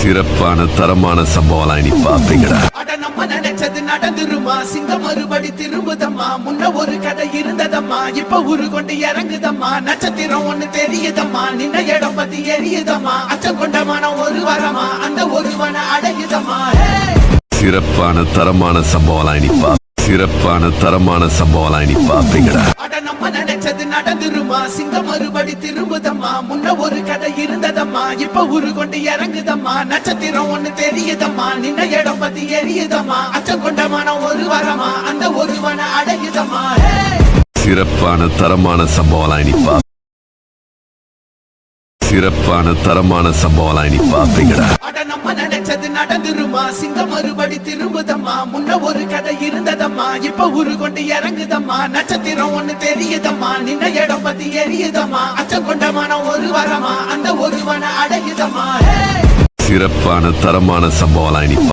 சிறப்பான தரமான சம்பவம் நீ பாப்பீங்கடா. நம்ம நினைச்சது நடந்துருமா, சிங்கம் மறுபடி திரும்புதம்மா. முன்ன ஒரு கதை இருந்ததம்மா, இப்ப உரு கொண்டு இறங்குதம்மா. நட்சத்திரம் ஒண்ணு தெரியுதம்மா, நின்ன இடம் பத்தி எரியுதம்மா. அச்சம் கொண்ட மனம் ஒரு வரமா, அந்த ஒருவனை அடையுதம்மா. சிறப்பான தரமான சம்பவம் நீ சிறப்பான தரமான சம்பவம் நீ பாப்பீங்கடா. நம்ம நினைச்சது நடந்துருமா, சிங்கம் மறுபடி திரும்புதம்மா. முன்ன ஒரு கதை இருந்ததம்மா, இப்ப உரு கொண்டு இறங்குதம்மா. நட்சத்திரம் ஒண்ணு தெரியுதம்மா, நின்ன இடம் பத்தி எரியுதம்மா. அச்சம் கொண்ட மனம் ஒரு வரமா, அந்த ஒருவனை அடையுதம்மா. சிறப்பான தரமான சம்பவம் நீ சிறப்பான தரமான சம்பவம் நீ பாப்பீங்கடா. நம்ம நினைச்சது நடந்துருமா, சிங்கம் மறுபடி திரும்புதம்மா. முன்ன ஒரு கதை இருந்ததம்மா, இப்ப உரு கொண்டு இறங்குதம்மா. நட்சத்திரம் ஒண்ணு தெரியுதம்மா, நின்ன இடம் பத்தி எரியுதம்மா. அச்சம் கொண்ட மனம் ஒரு வரமா, அந்த ஒருவனை அடையுதம்மா. சிறப்பான தரமான சம்பவம் நீ